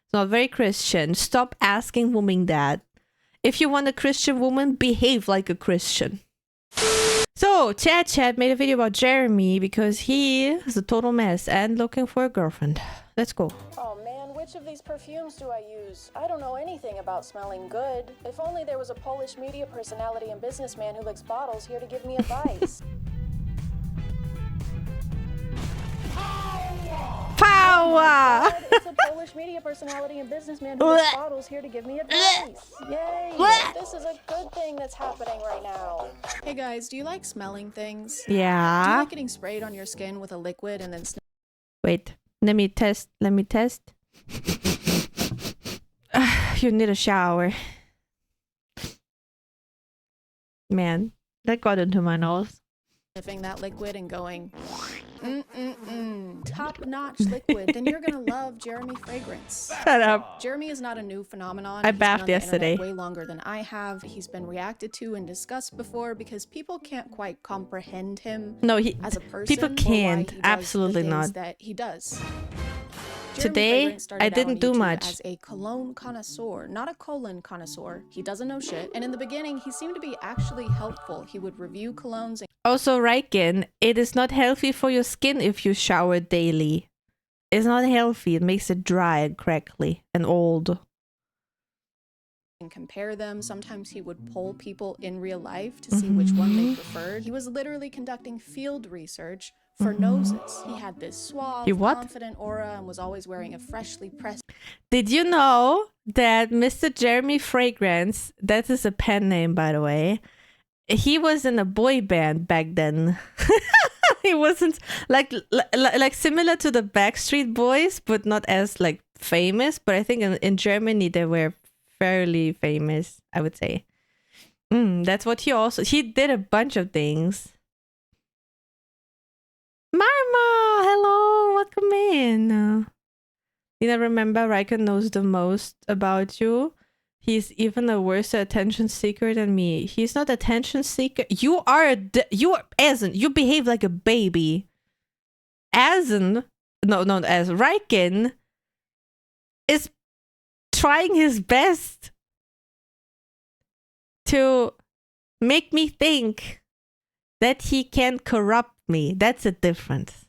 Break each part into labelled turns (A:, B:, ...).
A: It's not very Christian. Stop asking women that. If you want a Christian woman, behave like a Christian. So, ChadChad made a video about Jeremy because he is a total mess and looking for a girlfriend. Let's go.
B: Oh man, which of these perfumes do I use? I don't know anything about smelling good. If only there was a Polish media personality and businessman who licks bottles here to give me advice.
A: Power!
B: It's a Polish media personality and businessman who licks bottles here to give me advice. Yay! This is a good thing that's happening right now. Hey guys, do you like smelling things?
A: Yeah.
B: Do you like getting sprayed on your skin with a liquid and then
A: Wait, let me test. You need a shower. Man, that got into my nose.
B: sniffing that liquid and going, top-notch liquid, then you're gonna love Jeremy fragrance.
A: Shut up.
B: Jeremy is not a new phenomenon.
A: I
B: He's been
A: bathed
B: on the
A: yesterday.
B: internet way longer than I have. He's been reacted to and discussed before because people can't quite comprehend him
A: No,
B: as a person.
A: people
B: or why
A: can't.
B: he does
A: Absolutely
B: the things
A: not.
B: that he does.
A: Today,
B: Jeremy started
A: I
B: out
A: didn't
B: on
A: do
B: YouTube
A: much.
B: As a cologne connoisseur, not a colon connoisseur. He doesn't know shit. And in the beginning, he seemed to be actually helpful. He would review colognes and
A: Also, Riken, it is not healthy for your skin if you shower daily. It's not healthy. It makes it dry and crackly and old.
B: compare them. Sometimes he would poll people in real life to see which one they preferred. He was literally conducting field research for noses. He had this suave, confident aura and was always wearing a freshly pressed...
A: Did you know that Mr. Jeremy Fragrance, that is a pen name by the way, he was in a boy band back then. He wasn't like similar to the Backstreet Boys, but not as like famous. But I think in Germany they were fairly famous, I would say. That's what he did a bunch of things. Marma, hello, welcome in. Lina, remember, Riken knows the most about you. He's even a worse attention seeker than me. He's not attention seeker. You are Azen. You behave like a baby. Azen, as Riken is trying his best to make me think that he can corrupt me. That's a difference.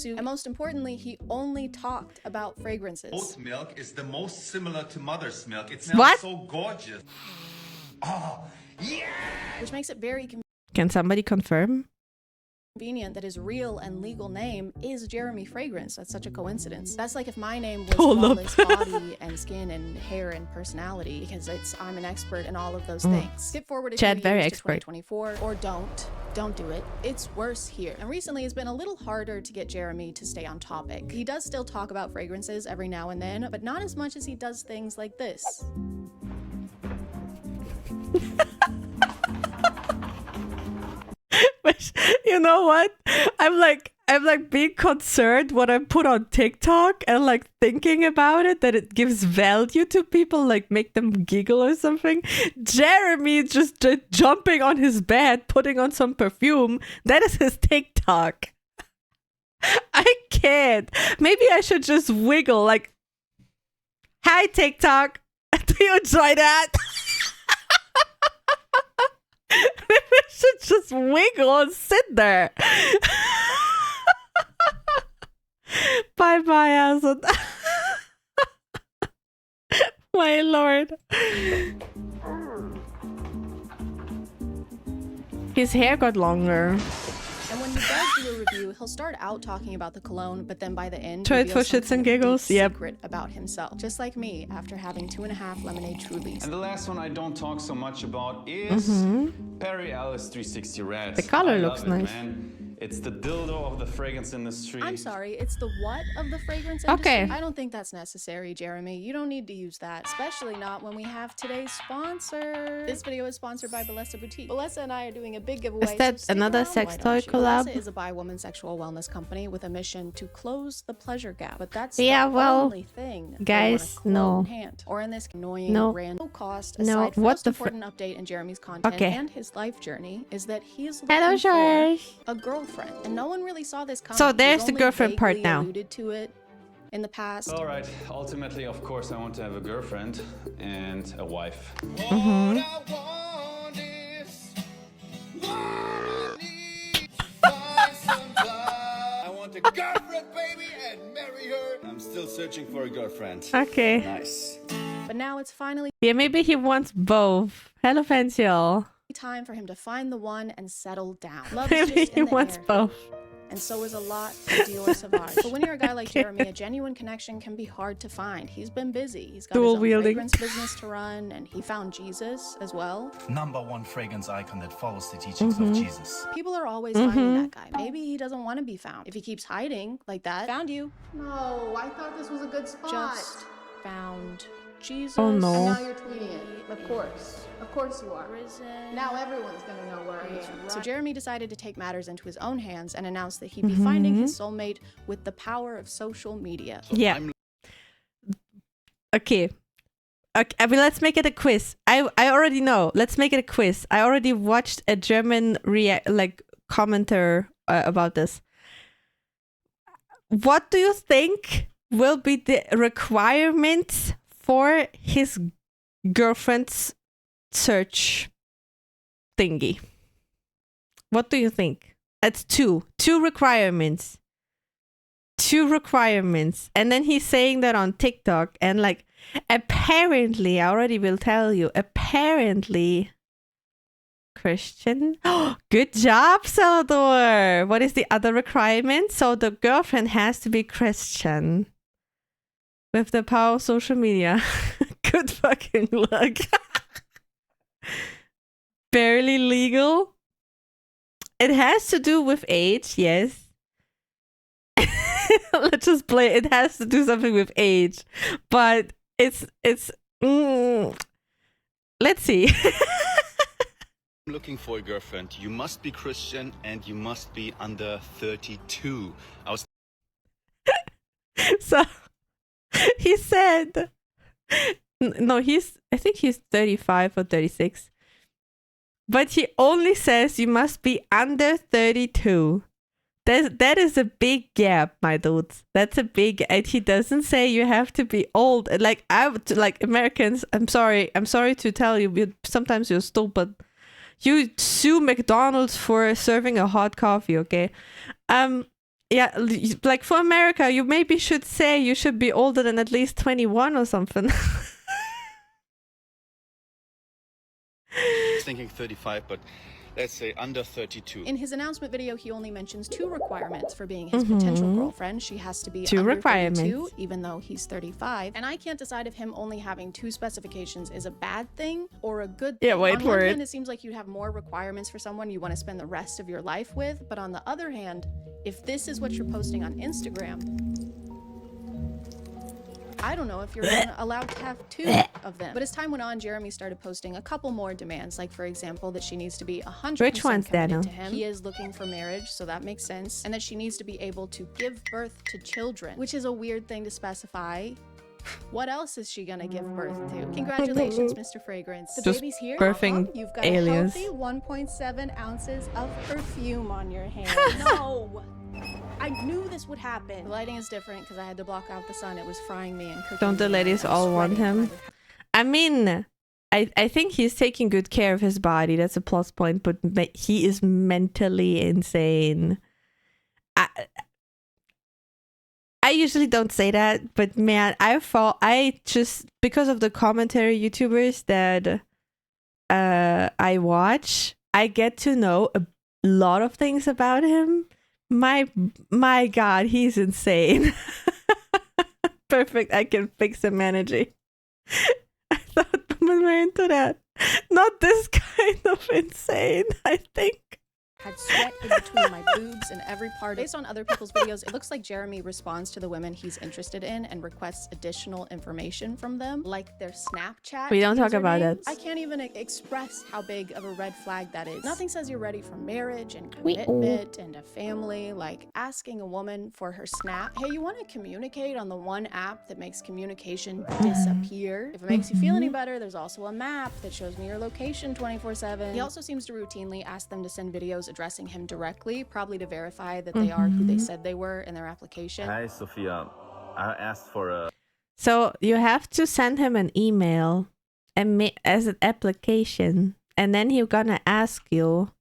B: And most importantly, he only talked about fragrances.
C: Oat milk is the most similar to mother's milk. It smells so gorgeous. Oh, yeah!
B: Which makes it very
A: Can somebody confirm?
B: convenient that his real and legal name is Jeremy Fragrance. That's such a coincidence. That's like if my name was Flawless Body and Skin and Hair and Personality, because I'm an expert in all of those things. Skip forward a few years
A: very
B: to
A: expert.
B: 2024, or don't do it. It's worse here. And recently it's been a little harder to get Jeremy to stay on topic. He does still talk about fragrances every now and then, but not as much as he does things like this.
A: But you know what? I'm like being concerned when I put on TikTok and like thinking about it, that it gives value to people, like make them giggle or something. Jeremy just jumping on his bed, putting on some perfume. That is his TikTok. I can't. Maybe I should just wiggle like, hi TikTok. Do you enjoy that? Maybe I should just wiggle and sit there. Bye-bye, Azen. My lord. His hair got longer.
B: And when he does do a review, he'll start out talking about the cologne, but then by the end,
A: Try it for shits and giggles. Yep.
B: Secret about himself, just like me after having 2.5 lemonade Trulies.
D: And the last one I don't talk so much about is Perry Alice 360 Red.
A: The color
D: I
A: looks
D: love it,
A: nice.
D: Man. It's the dildo of the fragrance industry.
B: I'm sorry, it's the what of the fragrance industry?
A: Okay.
B: I don't think that's necessary, Jeremy. You don't need to use that, especially not when we have today's sponsor. This video is sponsored by Balesa Boutique. Balesa and I are doing a big giveaway.
A: Is that
B: so stick
A: another
B: around,
A: sex
B: why
A: toy
B: don't you?
A: collab?
B: Balesa is a bi-woman sexual wellness company with a mission to close the pleasure gap. But that's
A: Yeah,
B: the
A: well,
B: only thing
A: guys,
B: they wanna
A: no.
B: clone hand. Or in this annoying,
A: No.
B: random cost,
A: No,
B: aside from
A: what
B: most
A: the
B: important update in Jeremy's content
A: Okay.
B: and his life journey is that he is
A: Hello,
B: looking for
A: George.
B: a girlfriend. girlfriend. And no one really saw this coming.
A: So there's
B: He's
A: the
B: only
A: girlfriend part
B: vaguely
A: now.
B: alluded to it in the past.
D: All right, ultimately, of course, I want to have a girlfriend and a wife.
A: Mm-hmm.
E: I want a girlfriend, baby, and marry her. I'm still searching for a girlfriend.
A: Okay.
E: Nice.
B: But now it's finally
A: Yeah, maybe he wants both. Hello, Fancial.
B: time for him to find the one and settle down. Love is
A: Maybe
B: just
A: he
B: in the
A: wants
B: air.
A: both.
B: And so is a lot of Dior Sauvage. But when you're a guy like Jeremy, a genuine connection can be hard to find. He's been busy. He's got his own fragrance business to run, and he found Jesus as well.
F: #1 fragrance icon that follows the teachings of Jesus.
B: People are always finding that guy. Maybe he doesn't want to be found. If he keeps hiding like that, found you.
G: No, I thought this was a good spot.
B: Just found Jesus.
A: Oh, no.
G: And now you're tweeting it. Of course. Of course you are.
B: Prison.
G: Now everyone's gonna know where I am.
B: So Jeremy decided to take matters into his own hands and announced that he'd be finding his soulmate with the power of social media.
A: Yeah. Okay. Okay, I mean, let's make it a quiz. I already know. Let's make it a quiz. I already watched a German commenter about this. What do you think will be the requirements for his girlfriend's search thingy? What do you think? It's two requirements. 2 requirements. And then he's saying that on TikTok, and like, apparently, I already will tell you, apparently Christian. Good job, Salvador. What is the other requirement? So the girlfriend has to be Christian with the power of social media. Good fucking luck. Barely legal. It has to do with age, yes. Let's just play. It has to do something with age, but it's let's see.
E: I'm looking for a girlfriend. You must be Christian and you must be under 32. I was
A: So he said, no, I think he's 35 or 36, but he only says you must be under 32. That is a big gap, my dudes. That's a big, and he doesn't say you have to be old. Like Americans, I'm sorry to tell you, sometimes you're stupid. You sue McDonald's for serving a hot coffee, okay? Yeah, like for America, you maybe should say you should be older than at least 21 or something.
E: thinking 35, but let's say under 32.
B: In his announcement video, he only mentions 2 requirements for being his potential girlfriend. She has to be under 32, even though he's 35. And I can't decide if him only having 2 specifications is a bad thing or a good thing.
A: Yeah, wait
B: on
A: for
B: one
A: it.
B: hand, it seems like you'd have more requirements for someone you want to spend the rest of your life with. But on the other hand, if this is what you're posting on Instagram, I don't know if you're allowed to have 2 of them. But as time went on, Jeremy started posting a couple more demands, like for example, that she needs to be 100%
A: Which one's
B: committed
A: Daniel?
B: to him. He is looking for marriage, so that makes sense. And that she needs to be able to give birth to children, which is a weird thing to specify. What else is she gonna give birth to? Congratulations, Mr. Fragrance. The
A: Just
B: baby's here.
A: birthing
B: You've got
A: aliens.
B: a healthy 1.7 ounces of perfume on your hand. No! I knew this would happen. The lighting is different because I had to block out the sun. It was frying me and cooking.
A: Don't the
B: me.
A: ladies
B: I'm
A: all want
B: sweating.
A: him? I mean, I think he's taking good care of his body. That's a plus point, but he is mentally insane. I usually don't say that, but man, I just, because of the commentary YouTubers that I watch, I get to know a lot of things about him. My God, he's insane. Perfect, I can fix him energy. I thought women were into that. Not this kind of insane, I think.
B: Had sweat in between my boobs and every part. Based on other people's videos, it looks like Jeremy responds to the women he's interested in and requests additional information from them, like their Snapchat.
A: We don't talk about
B: usernames.
A: it.
B: I can't even express how big of a red flag that is. Nothing says you're ready for marriage and commitment and a family, like asking a woman for her Snap. Hey, you want to communicate on the one app that makes communication disappear? If it makes you feel any better, there's also a map that shows me your location 24/7. He also seems to routinely ask them to send videos addressing him directly, probably to verify that they are who they said they were in their application.
E: Hi, Sophia. I asked for a
A: So you have to send him an email and as an application, and then he's gonna ask you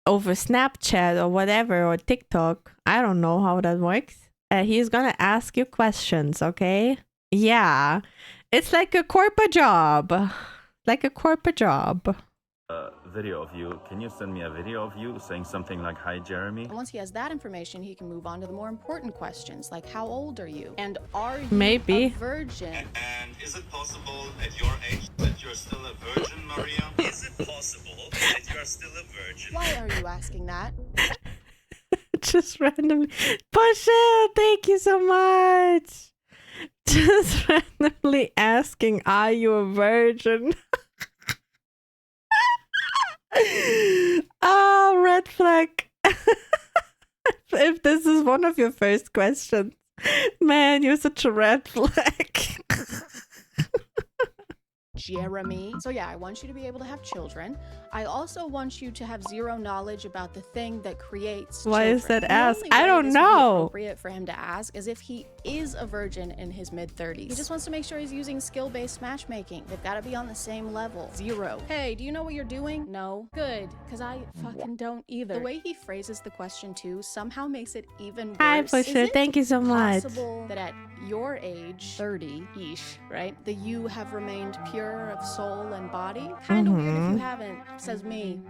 A: over Snapchat or whatever, or TikTok. I don't know how that works. He's gonna ask you questions, okay? Yeah. It's like a corporate job. Like a corporate job.
E: video of you. Can you send me a video of you saying something like, "Hi, Jeremy"?
B: And once he has that information, he can move on to the more important questions, like how old are you? And are you
A: Maybe
B: a virgin?
E: And is it possible at your age that you're still a virgin, Maria? Is it possible that you are still a virgin?
B: Why are you asking that?
A: just randomly. Pasha, thank you so much. Just randomly asking, are you a virgin? Ah, red flag. If this is one of your first questions, man, you're such a red flag.
B: Jeremy. So yeah, I want you to be able to have children. I also want you to have zero knowledge about the thing that creates
A: Why
B: children.
A: is that
B: The
A: asked?
B: only
A: I
B: way
A: don't
B: this would be
A: know.
B: appropriate for him to ask is if he is a virgin in his mid-30s. He just wants to make sure he's using skill-based matchmaking. They've got to be on the same level. Zero. Hey, do you know what you're doing? No. Good, because I fucking don't either. The way he phrases the question too somehow makes it even worse.
A: Hi,
B: Is
A: Pasha.
B: it
A: Thank you so much.
B: possible that at your age, 30-ish, right, that you have remained pure of soul and body? Kind of weird if you haven't. Says me.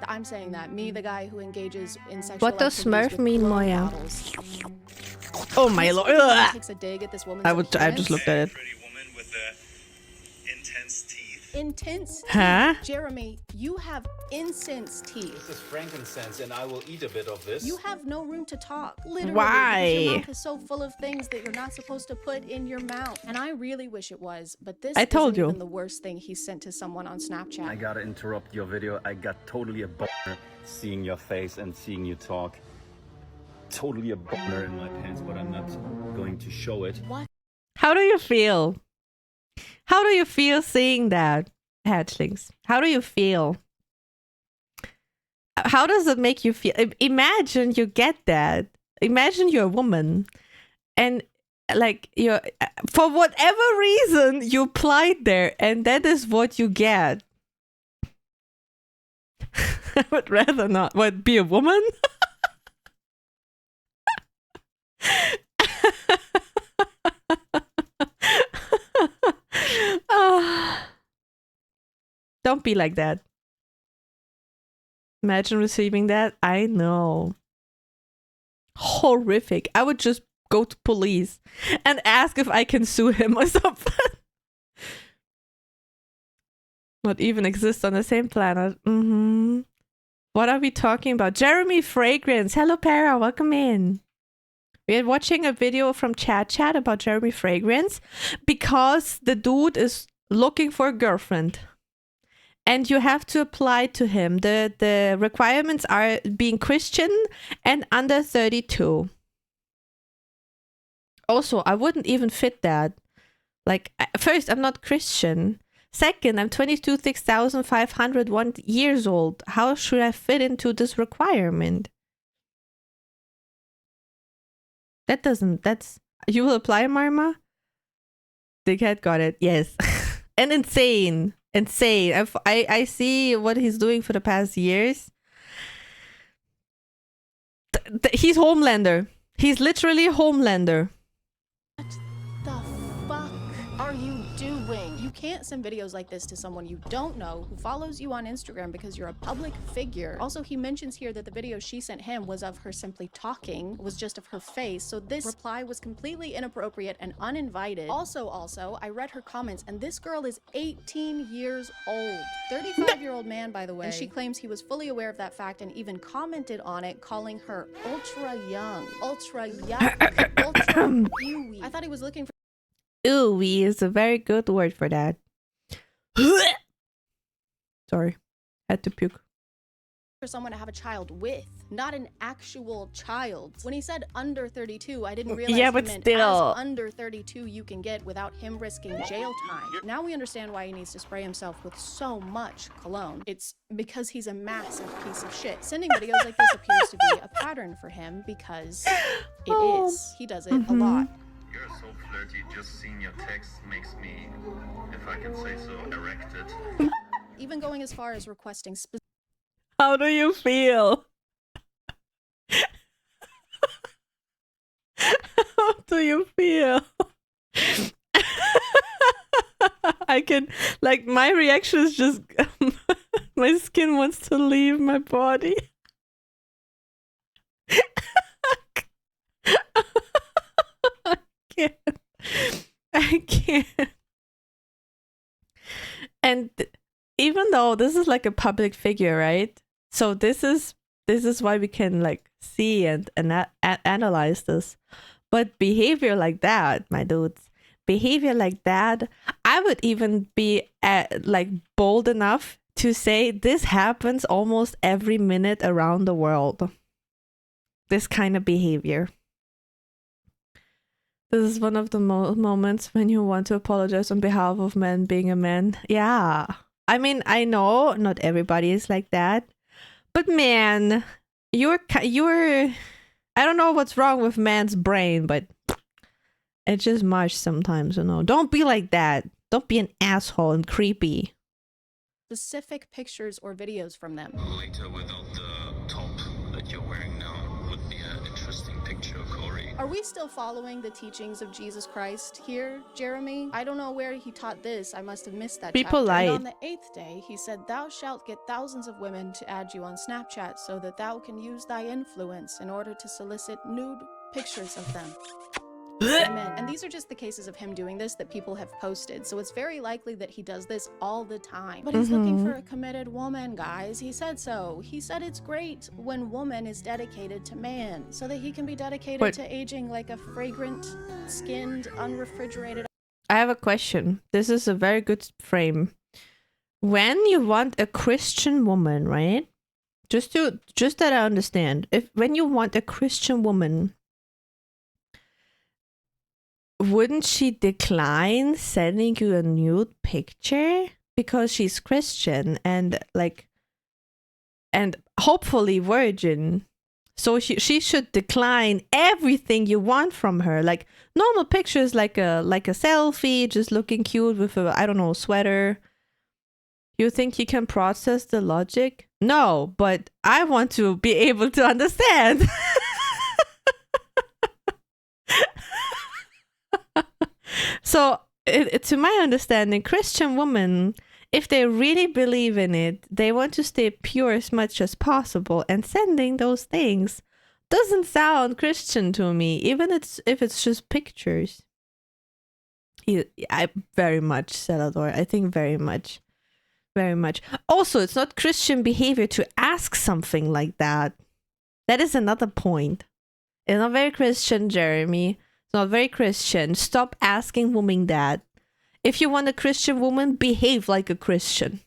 B: I'm saying that. Me, the guy who engages in sexual
A: What does
B: activities
A: Smurf
B: with
A: mean,
B: blow
A: Moya?
B: bottles.
A: Oh my lord.
B: Ugh. Takes a dig at this woman's
A: I just looked at it.
E: Pretty woman with intense teeth.
B: Intense
A: Huh?
B: teeth. Jeremy, you have incense teeth.
D: This is frankincense, and I will eat a bit of this.
B: You have no room to talk. Literally.
A: Why?
B: Because your mouth is so full of things that you're not supposed to put in your mouth. And I really wish it was, but this
A: I told
B: isn't
A: you.
B: even the worst thing he sent to someone on Snapchat.
E: I gotta interrupt your video. I got totally a boner seeing your face and seeing you talk. Totally a boner in my pants, but I'm not going to show it.
B: What?
A: How do you feel? How do you feel seeing that, hatchlings? How do you feel? How does it make you feel? Imagine you get that. Imagine you're a woman and like you're, for whatever reason, you applied there and that is what you get. I would rather not. What, be a woman? Don't be like that. Imagine receiving that. I know. Horrific. I would just go to police and ask if I can sue him or something. Not even exist on the same planet. What are we talking about? Jeremy Fragrance. Hello, Para. Welcome in. We're watching a video from ChadChad about Jeremy Fragrance because the dude is looking for a girlfriend. And you have to apply to him. The requirements are being Christian and under 32. Also, I wouldn't even fit that. Like, first, I'm not Christian. Second, I'm 22,501 years old. How should I fit into this requirement? You will apply, Marma? Dickhead got it. Yes. And insane. I see what he's doing for the past years. He's Homelander. He's literally Homelander.
B: What the fuck are you doing? You can't send videos like this to someone you don't know who follows you on Instagram because you're a public figure. Also, he mentions here that the video she sent him was of her simply talking, was just of her face. So this reply was completely inappropriate and uninvited. Also, I read her comments and this girl is 18 years old. 35-year-old man, by the way. And she claims he was fully aware of that fact and even commented on it, calling her ultra young, ultra ewy. I thought he was looking for
A: Ooey is a very good word for that. Sorry, had to puke.
B: for someone to have a child with, not an actual child. When he said under 32, I didn't realize
A: Yeah,
B: he
A: but
B: meant
A: still.
B: as under 32 you can get without him risking jail time. Now we understand why he needs to spray himself with so much cologne. It's because he's a massive piece of shit. Sending videos like this appears to be a pattern for him because it is. He does it a lot.
C: You're so flirty, just seeing your text makes me, if I can say so, erected.
B: Even going as far as requesting specific
A: How do you feel? How do you feel? I can, like, my reaction is just, my skin wants to leave my body. I can't. And even though this is like a public figure, right? So this is why we can like see and analyze this. But behavior like that, my dudes, behavior like that, I would even be like bold enough to say this happens almost every minute around the world. This kind of behavior. This is one of the moments when you want to apologize on behalf of men being a man. Yeah. I mean, I know not everybody is like that. But man, you're I don't know what's wrong with man's brain, but it's just much sometimes, you know. Don't be like that. Don't be an asshole and creepy.
B: specific pictures or videos from them.
H: Later, without the top that you're wearing now, would be an interesting picture, Corey.
B: Are we still following the teachings of Jesus Christ here, Jeremy? I don't know where he taught this. I must have missed that
A: People
B: chapter.
A: lied.
B: And on the 8th day, he said, "Thou shalt get thousands of women to add you on Snapchat so that thou can use thy influence in order to solicit nude pictures of them." Amen. And these are just the cases of him doing this that people have posted, so it's very likely that he does this all the time. But he's looking for a committed woman, guys. He said so. He said it's great when woman is dedicated to man, so that he can be dedicated to aging like a fragrant, skinned, unrefrigerated.
A: I have a question. This is a very good frame. When you want a Christian woman, right? Just that I understand. When you want a Christian woman, wouldn't she decline sending you a nude picture because she's Christian and hopefully virgin? So she should decline everything you want from her, like normal pictures, like a selfie, just looking cute with a, I don't know, sweater. You think you can process the logic? No, but I want to be able to understand. So, to my understanding, Christian women, if they really believe in it, they want to stay pure as much as possible, and sending those things doesn't sound Christian to me, even if it's just pictures. I very much, Celador. I think very much. Very much. Also, it's not Christian behavior to ask something like that. That is another point. It's not very Christian, Jeremy. It's not very Christian. Stop asking women that. If you want a Christian woman, behave like a Christian.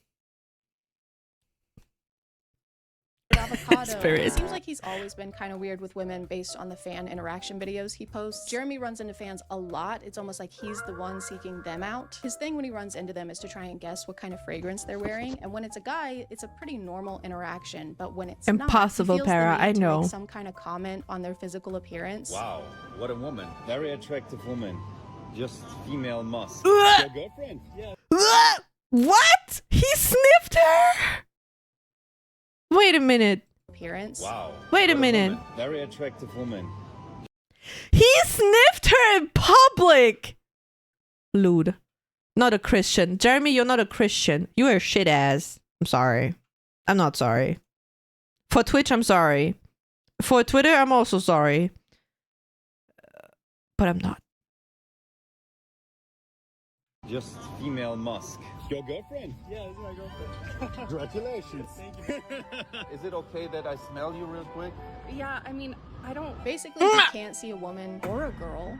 B: Avocado.
A: Spirit.
B: It seems like he's always been kind of weird with women based on the fan interaction videos he posts. Jeremy runs into fans a lot. It's almost like he's the one seeking them out. His thing when he runs into them is to try and guess what kind of fragrance they're wearing. And when it's a guy, it's a pretty normal interaction. But when it's
A: Impossible,
B: not, he feels
A: Para,
B: the need
A: I
B: to
A: know.
B: make some kind of comment on their physical appearance.
E: Wow, what a woman. Very attractive woman. Just female must.
A: Ugh.
E: Your girlfriend? Yeah.
A: What? He sniffed her? Wait a minute.
B: Appearance.
E: Wow.
A: Wait a
E: what
A: minute.
E: woman. Very attractive woman.
A: He sniffed her in public. Lewd. Not a Christian. Jeremy, you're not a Christian. You are a shit ass. I'm sorry. I'm not sorry. For Twitch, I'm sorry. For Twitter, I'm also sorry. But I'm not.
E: Just female musk. Your girlfriend? Yeah, it's my girlfriend. Congratulations. Thank you. Is it okay that I smell you real quick?
B: Yeah, I mean, I don't... Basically, you can't see a woman or a girl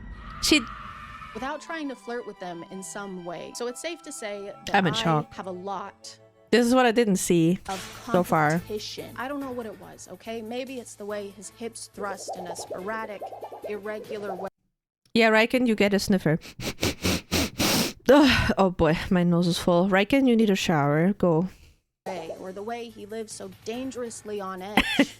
B: without trying to flirt with them in some way. So it's safe to say that
A: I'm in shock.
B: have a lot
A: This is what I didn't see
B: of
A: so far.
B: competition. I don't know what it was, okay? Maybe it's the way his hips thrust in a sporadic, irregular way.
A: Yeah, Riken, you get a sniffer. Ugh, oh boy, my nose is full. Riken, you need a shower. Go.
B: Or the way he lives so dangerously on edge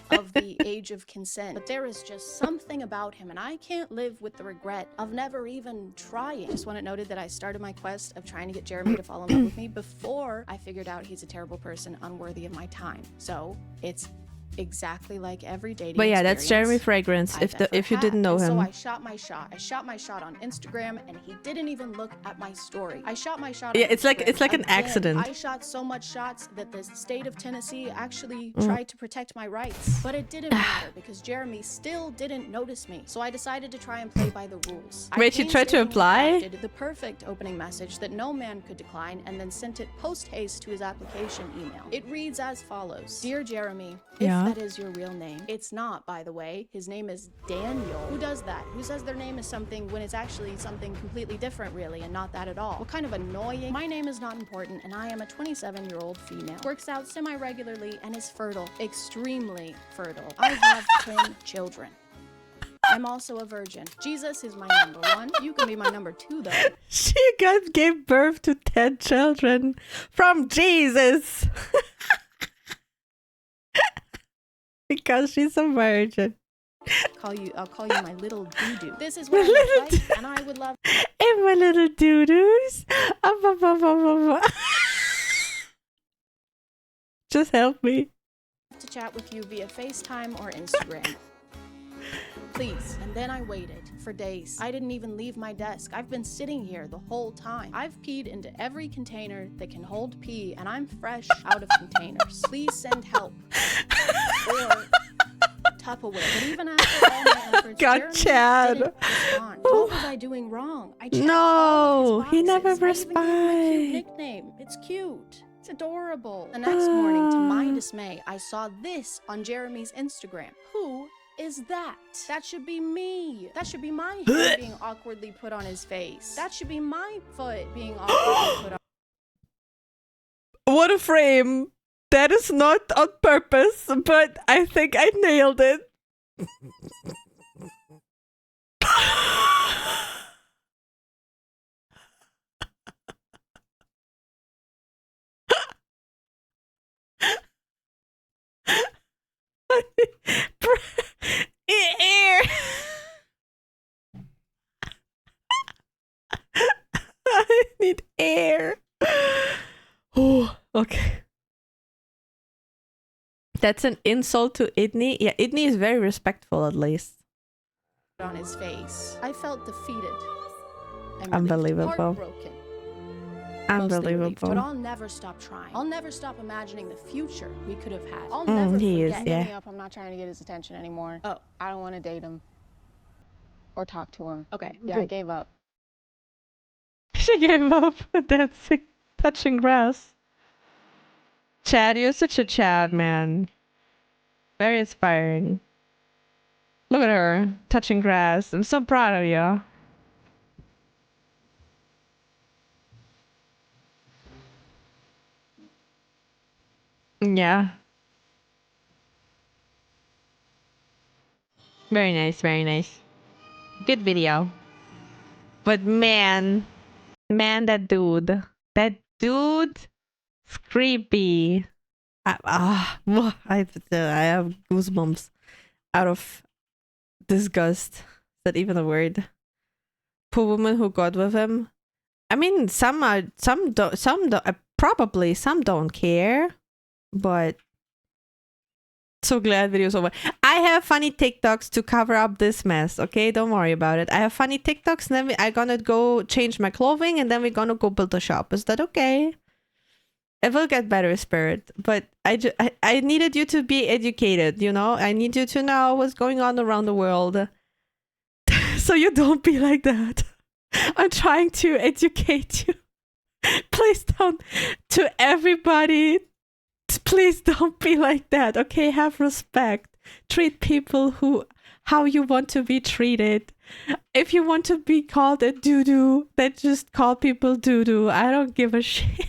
B: of the age of consent. But there is just something about him, and I can't live with the regret of never even trying. Just want it noted that I started my quest of trying to get Jeremy to fall in love with me before I figured out he's a terrible person, unworthy of my time. So it's exactly like every dating
A: But yeah, that's Jeremy
B: experience
A: Fragrance.
B: I've
A: If you
B: ever
A: didn't know
B: had. And
A: him.
B: So I shot my shot. I shot my shot on Instagram, and he didn't even look at my story. I shot my shot.
A: Yeah,
B: on
A: it's like
B: Instagram
A: an
B: again.
A: accident.
B: I shot so much shots that the state of Tennessee actually tried to protect my rights, but it didn't matter because Jeremy still didn't notice me. So I decided to try and play by the rules. I
A: Wait, you tried to
B: painstakingly
A: apply?
B: crafted the perfect opening message that no man could decline, and then sent it post haste to his application email. It reads as follows: Dear Jeremy, if
A: Yeah.
B: that is your real name. It's not, by the way. His name is Daniel. Who does that? Who says their name is something when it's actually something completely different, really, and not that at all? What kind of annoying? My name is not important, and I am a 27-year-old female. Works out semi-regularly and is fertile. Extremely fertile. I have 10 children. I'm also a virgin. Jesus is my number 1. You can be my number 2, though.
A: She gave birth to 10 children from Jesus. Because she's a virgin.
B: I'll call you my little doo-doo. This is what I look like, and I would love
A: And my little doo-doos. Just help me.
B: to chat with you via FaceTime or Instagram. Please. And then I waited for days. I didn't even leave my desk. I've been sitting here the whole time. I've peed into every container that can hold pee, and I'm fresh out of containers. Please send help. Or Tupperware. But even after all my efforts,
A: God,
B: Jeremy
A: Chad.
B: didn't respond. What was I doing wrong? I checked
A: No,
B: all of his
A: he never
B: boxes. I even gave him a cute
A: replied.
B: nickname. It's cute. It's adorable. The next morning, to my dismay, I saw this on Jeremy's Instagram. Who is that? That should be me. That should be my hair being awkwardly put on his face. That should be my foot being awkwardly put on.
A: What a frame. That is not on purpose, but I think I nailed it. Air. I need air. Oh, okay. That's an insult to Idney. Yeah, Idney is very respectful at least.
B: On his face. I felt defeated. And
A: Unbelievable.
B: heartbroken. Mostly relieved. But
A: Unbelievable.
B: I'll never stop trying. I'll never stop imagining the future we could have had. I'll never
A: he is,
B: forget.
A: yeah.
G: Hang up, I'm not trying to get his attention anymore.
B: Oh,
G: I don't want to date him or talk to him.
B: okay.
G: Yeah, I gave up.
A: She gave up dancing, touching grass. Chad, you're such a Chad, man. Very inspiring. Look at her, touching grass. I'm so proud of you. Yeah. Very nice, very nice. Good video. But man, that dude's creepy. I have goosebumps out of disgust. Is that even a word? Poor woman who got with him. I mean, some don't care, but so glad video's over. I have funny TikToks to cover up this mess, okay? Don't worry about it. I have funny TikToks, and then I'm gonna go change my clothing, and then we're gonna go build a shop. Is that okay? It will get better, Spirit, but I needed you to be educated, you know? I need you to know what's going on around the world. So you don't be like that. I'm trying to educate you. Please don't, to everybody, please don't be like that, okay? Have respect. Treat people how you want to be treated. If you want to be called a doo-doo, then just call people doo-doo. I don't give a shit.